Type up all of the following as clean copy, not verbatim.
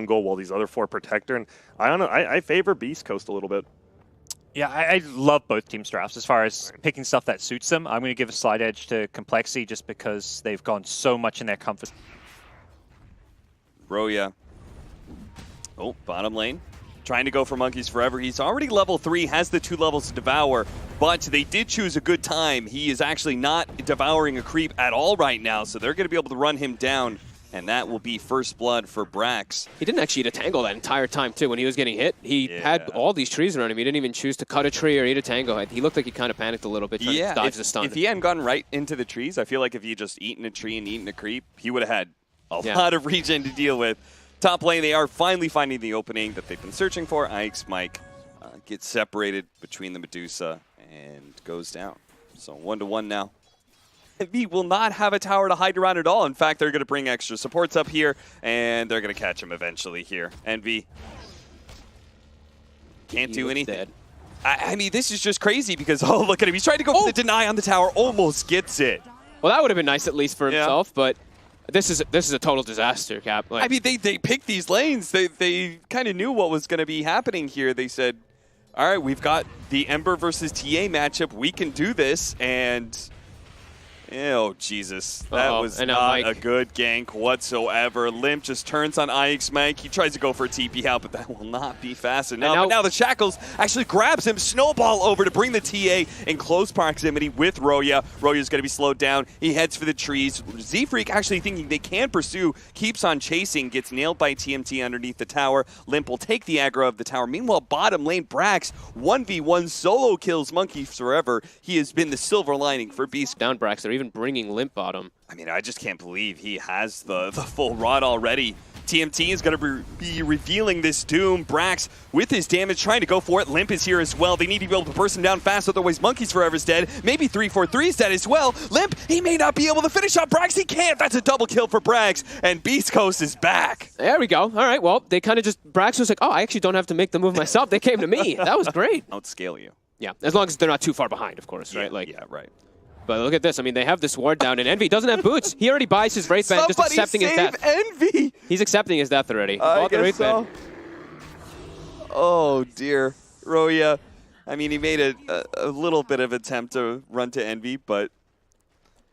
bottom goal while these other 4 protect her. And I don't know, I favor Beastcoast a little bit. Yeah, I love both teams' drafts as far as picking stuff that suits them. I'm going to give a slight edge to Complexity just because they've gone so much in their comfort. Roya. Oh, bottom lane. Trying to go for Monkeys Forever. He's already level 3, has the 2 levels to devour, but they did choose a good time. He is actually not devouring a creep at all right now, so they're going to be able to run him down, and that will be first blood for Brax. He didn't actually eat a tango that entire time, too. When he was getting hit, he had all these trees around him. He didn't even choose to cut a tree or eat a tango. He looked like he kind of panicked a little bit trying to dodge the stun. If he hadn't gone right into the trees, I feel like if he had just eaten a tree and eaten a creep, he would have had a lot of regen to deal with. Top lane, they are finally finding the opening that they've been searching for. Ike's Mike gets separated between the Medusa and goes down. So 1-1 now. He will not have a tower to hide around at all. In fact, they're going to bring extra supports up here, and they're going to catch him eventually here. Envy can't do anything. I mean, this is just crazy because, oh, look at him. He's trying to go for the deny on the tower, almost gets it. Well, that would have been nice at least for himself, but this is a total disaster, Cap. Like, I mean, they picked these lanes. They kind of knew what was going to be happening here. They said, all right, we've got the Ember versus TA matchup. We can do this, and oh, Jesus. That was not a good gank whatsoever. Limp just turns on Ike's Mike. He tries to go for a TP out, but that will not be fast enough. But now the Shackles actually grabs him, snowball over to bring the TA in close proximity with Roya. Roya's going to be slowed down. He heads for the trees. Z-Freak actually thinking they can pursue, keeps on chasing, gets nailed by TMT underneath the tower. Limp will take the aggro of the tower. Meanwhile, bottom lane, Brax 1v1 solo kills Monkeys Forever. He has been the silver lining for Beast. Down Brax, they're even bringing Limp bottom. I mean, I just can't believe he has the full rod already. TMT is going to be revealing this Doom. Brax with his damage trying to go for it. Limp is here as well. They need to be able to burst him down fast, otherwise Monkeys Forever is dead. Maybe 343 is dead as well. Limp, he may not be able to finish off Brax. He can't. That's a double kill for Brax, and Beastcoast is back. There we go. All right, well, they kind of just, Brax was like, oh, I actually don't have to make the move myself. They came to me. That was great. Outscale you. Yeah, as long as they're not too far behind, of course, right? Like, yeah, right. But look at this. I mean, they have this ward down, and Envy doesn't have boots. He already buys his Wraith Band, just accepting his death. Envy! He's accepting his death already. I guess so. Oh, dear. Roya, I mean, he made a little bit of attempt to run to Envy, but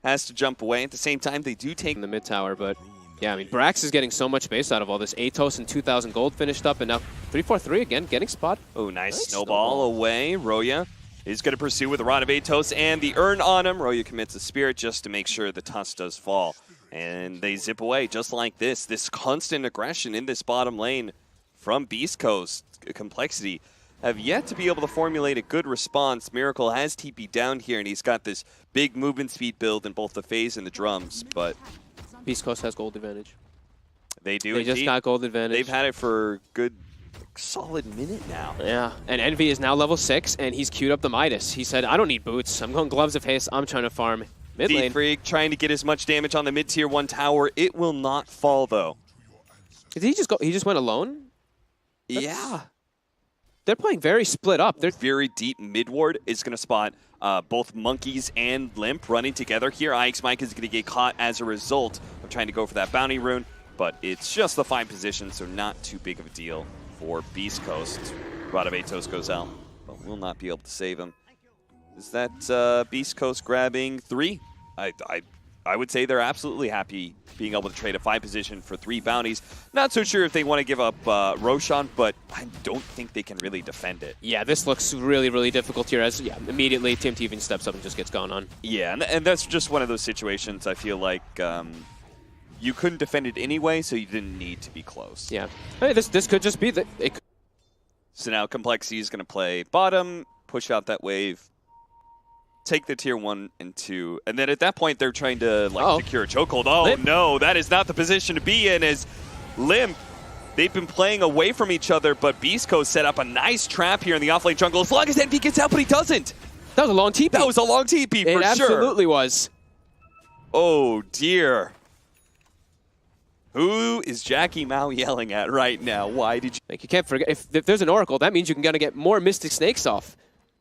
has to jump away. At the same time, they do take in the mid tower, but yeah, I mean, Brax is getting so much base out of all this. Atos and 2,000 gold finished up, and now 343 again, getting spot. Oh, nice snowball away. Roya is going to pursue with a Rod of Atos and the Urn on him. Roya commits a Spirit just to make sure the Tusk does fall. And they zip away just like this. This constant aggression in this bottom lane from Beastcoast. Complexity have yet to be able to formulate a good response. Miracle has TP down here, and he's got this big movement speed build in both the phase and the drums. But Beastcoast has gold advantage. They do. They just got gold advantage. They've had it for good solid minute now. Yeah, and Envy is now level 6, and he's queued up the Midas. He said, I don't need boots. I'm going Gloves of Haste. I'm trying to farm mid lane. Z-Freak trying to get as much damage on the mid-tier 1 tower. It will not fall, though. Did he just go? He just went alone? Yeah. They're playing very split up. They're very deep mid ward is going to spot both Monkeys and Limp running together here. Ike's Mike is going to get caught as a result of trying to go for that bounty rune, but it's just the fine position, so not too big of a deal for Beastcoast. Rod of Atos goes out, but will not be able to save him. Is that Beastcoast grabbing 3? I would say they're absolutely happy being able to trade a 5 position for 3 bounties. Not so sure if they want to give up Roshan, but I don't think they can really defend it. Yeah, this looks really, really difficult here as immediately TMT even steps up and just gets gone on. Yeah, and that's just one of those situations I feel like you couldn't defend it anyway, so you didn't need to be close. Yeah. Hey, this could just be So now Complexity is going to play bottom, push out that wave, take the tier 1 and 2, and then at that point they're trying to secure a chokehold. Oh Limp. No, that is not the position to be in as Limp. They've been playing away from each other, but Beastcoast set up a nice trap here in the offlane jungle. As long as Envy gets out, but he doesn't. That was a long TP. That was a long TP for sure. It absolutely was. Oh dear. Who is Jackie Mao yelling at right now? Why did you... Like, you can't forget, if there's an Oracle, that means you can get more Mystic Snakes off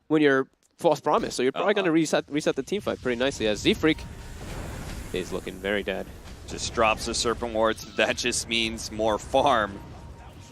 when you're False Promise. So you're probably going to reset the team fight pretty nicely as Z-Freak is looking very dead. Just drops the Serpent Wards. That just means more farm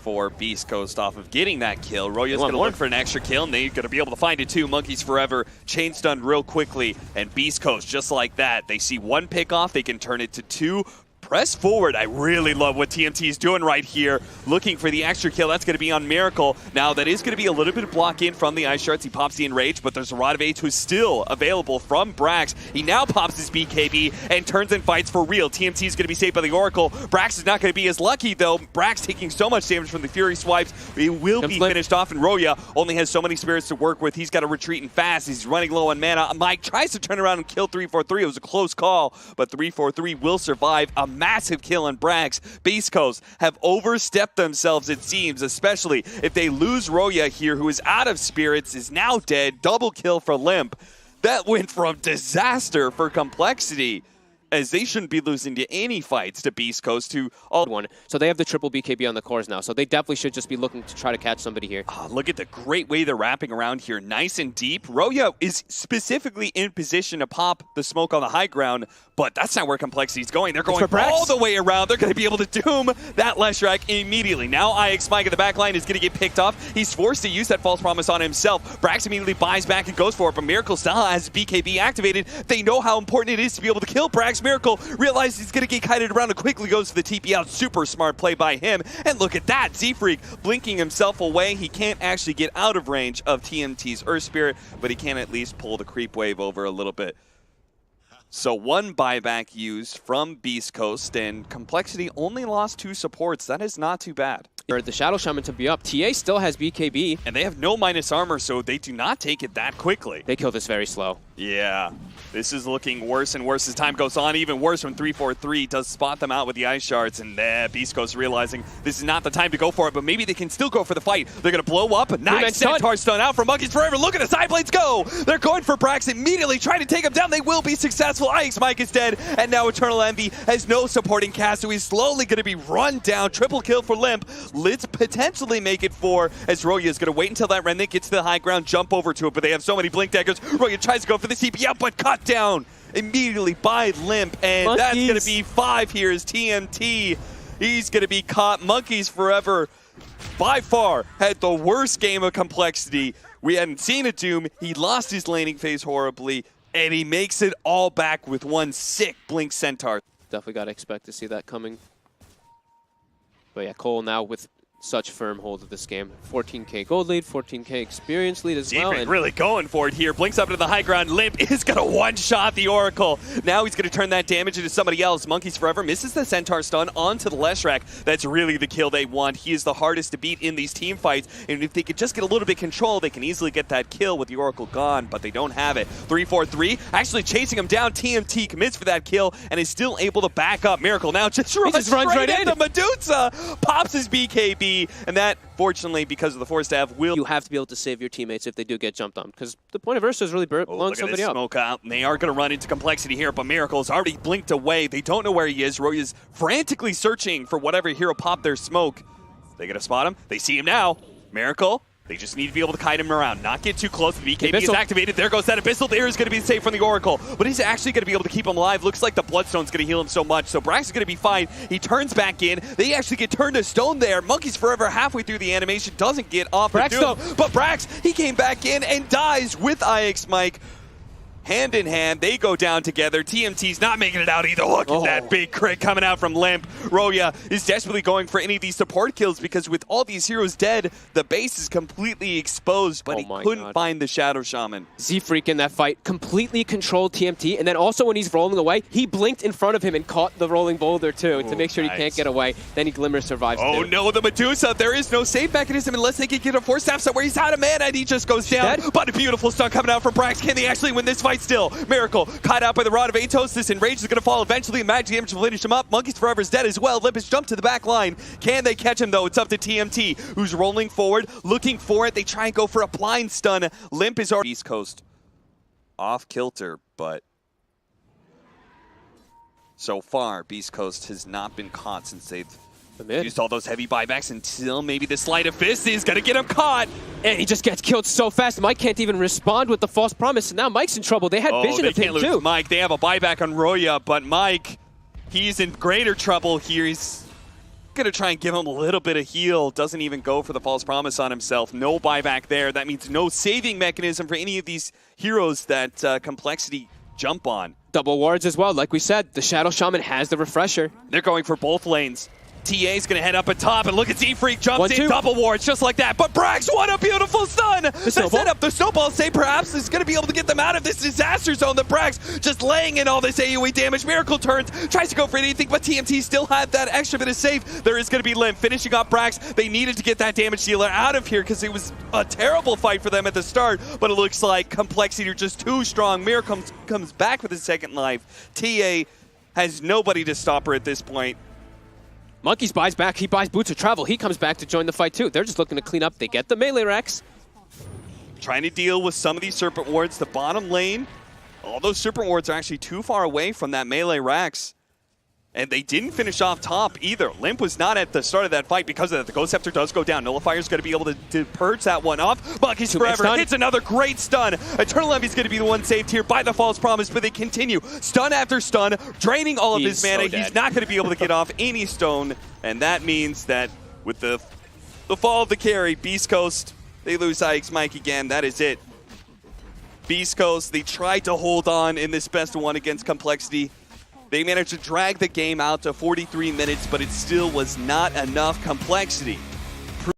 for Beastcoast off of getting that kill. Roya's going to look for an extra kill, and they're going to be able to find it too. Monkeys Forever, chain stunned real quickly, and Beastcoast, just like that, they see one pick off, they can turn it to 2. Press forward. I really love what TMT is doing right here. Looking for the extra kill. That's going to be on Miracle. Now, that is going to be a little bit of block in from the Ice Shards. He pops the Enrage, but there's a Rod of Age who's still available from Brax. He now pops his BKB and turns and fights for real. TMT is going to be saved by the Oracle. Brax is not going to be as lucky, though. Brax taking so much damage from the Fury swipes. He will be finished off, and Roya only has so many spirits to work with. He's got to retreat and fast. He's running low on mana. Mike tries to turn around and kill 343. It was a close call, but 343 will survive. A massive kill on Brax. Beastcoast have overstepped themselves, it seems, especially if they lose Roya here, who is out of spirits, is now dead. Double kill for Limp. That went from disaster for Complexity, as they shouldn't be losing to any fights to Beastcoast, who all one. So they have the triple BKB on the cores now, so they definitely should just be looking to try to catch somebody here. Look at the great way they're wrapping around here, nice and deep. Roya is specifically in position to pop the smoke on the high ground, but that's not where Complexity's going. They're going all the way around. They're going to be able to doom that Leshrac immediately. Now IX Mike in the back line is going to get picked off. He's forced to use that false promise on himself. Brax immediately buys back and goes for it, but Miracle still has BKB activated. They know how important it is to be able to kill Brax. Miracle realizes he's going to get kited around and quickly goes for the TP out. Super smart play by him. And look at that, Z-Freak blinking himself away. He can't actually get out of range of TMT's Earth Spirit, but he can at least pull the creep wave over a little bit. So one buyback used from Beastcoast, and Complexity only lost 2 supports. That is not too bad. The Shadow Shaman to be up. TA still has BKB. And they have no minus armor, so they do not take it that quickly. They kill this very slow. Yeah, this is looking worse and worse as time goes on. Even worse when 343 does spot them out with the Ice Shards, and Beastcoast realizing this is not the time to go for it, but maybe they can still go for the fight. They're going to blow up. Nice Centaur stun out from Monkeys Forever. Look at the side blades go. They're going for Brax, immediately trying to take him down. They will be successful. IX Mike is dead, and now Eternal Envy has no supporting cast, so he's slowly going to be run down. Triple kill for Limp. Let's potentially make it 4, as Roya is going to wait until that Remnant gets to the high ground, jump over to it, but they have so many Blink Daggers. Roya tries to go for the TP out, but cut down immediately by Limp, and that's going to be 5 here as TMT. He's going to be caught. Monkeys Forever, by far, had the worst game of Complexity. We hadn't seen a Doom. He lost his laning phase horribly, and he makes it all back with one sick Blink Centaur. Definitely got to expect to see that coming. But yeah, Cole now with such firm hold of this game. 14k gold lead, 14k experience lead as well. And really going for it here. Blinks up into the high ground. Limp is going to one-shot the Oracle. Now he's going to turn that damage into somebody else. Monkeys Forever misses the Centaur stun onto the Leshrac. That's really the kill they want. He is the hardest to beat in these team fights. And if they could just get a little bit control, they can easily get that kill with the Oracle gone, but they don't have it. 343 actually chasing him down. TMT commits for that kill and is still able to back up. Miracle now just runs right into Medusa. Pops his BKB. And that, fortunately, because of the Force Staff, you have to be able to save your teammates if they do get jumped on, because the point of Ursa is really blowing somebody up. Smoke out. And they are going to run into Complexity here, but Miracle's already blinked away. They don't know where he is. Roya's frantically searching for whatever hero popped their smoke. They going to spot him. They see him now. Miracle. They just need to be able to kite him around, not get too close. The BKB is activated. There goes that Abyssal. There is going to be safe from the Oracle, but he's actually going to be able to keep him alive. Looks like the Bloodstone's going to heal him so much, so Brax is going to be fine. He turns back in. They actually get turned to stone there. Monkeys Forever halfway through the animation doesn't get off the Doom, but Brax, he came back in and dies with IX Mike. Hand in hand, they go down together. TMT's not making it out either. Look at that big crit coming out from Limp. Roya is desperately going for any of these support kills because with all these heroes dead, the base is completely exposed, but he couldn't find the Shadow Shaman. Z-Freak in that fight completely controlled TMT, and then also when he's rolling away, he blinked in front of him and caught the rolling boulder too to make sure he can't get away. Then he Glimmer survives too. No, the Medusa. There is no save mechanism unless they can get a Force Staff somewhere. He's out of mana and he just goes down. But a beautiful stun coming out from Brax. Can they actually win this fight still? Miracle caught out by the Rod of Atos. This Enrage is going to fall eventually. Magic damage will finish him up. Monkeys Forever is dead as well. Limp has jumped to the back line. Can they catch him though? It's up to TMT, who's rolling forward, looking for it. They try and go for a blind stun. Limp is already Beastcoast off kilter, but so far Beastcoast has not been caught since they've used all those heavy buybacks until maybe the Sleight of Fist is going to get him caught. And he just gets killed so fast. Mike can't even respond with the false promise. And now Mike's in trouble. They had vision of him too. Mike, they have a buyback on Roya, but Mike, he's in greater trouble here. Gonna try and give him a little bit of heal. Doesn't even go for the false promise on himself. No buyback there. That means no saving mechanism for any of these heroes that Complexity jump on. Double wards as well. Like we said, the Shadow Shaman has the refresher. They're going for both lanes. TA's gonna head up at top, and look at Z-Freak jumps in, double wards just like that. But Brax, what a beautiful stun! The setup, the snowball save perhaps is gonna be able to get them out of this disaster zone. The Brax just laying in all this AoE damage. Miracle turns, tries to go for anything, but TMT still had that extra bit of save. There is gonna be Limp finishing up Brax. They needed to get that damage dealer out of here because it was a terrible fight for them at the start, but it looks like Complexity are just too strong. Miracle comes back with his second life. TA has nobody to stop her at this point. Monkeys buys back. He buys Boots of Travel. He comes back to join the fight too. They're just looking to clean up. They get the melee Rex. Trying to deal with some of these Serpent Wards. The bottom lane, all those Serpent Wards are actually too far away from that melee Rex. And they didn't finish off top either. Limp was not at the start of that fight because of that. The Ghost Scepter does go down. Nullifier's going to be able to purge that one off. Monkeys forever hits another great stun. Eternal Envy's going to be the one saved here by the false promise, but they continue. Stun after stun, draining all of his mana. He's not going to be able to get off any stone. And that means that with the fall of the carry, Beastcoast, they lose IX Mike again. That is it. Beastcoast, they tried to hold on in this best of one against Complexity. They managed to drag the game out to 43 minutes, but it still was not enough. Complexity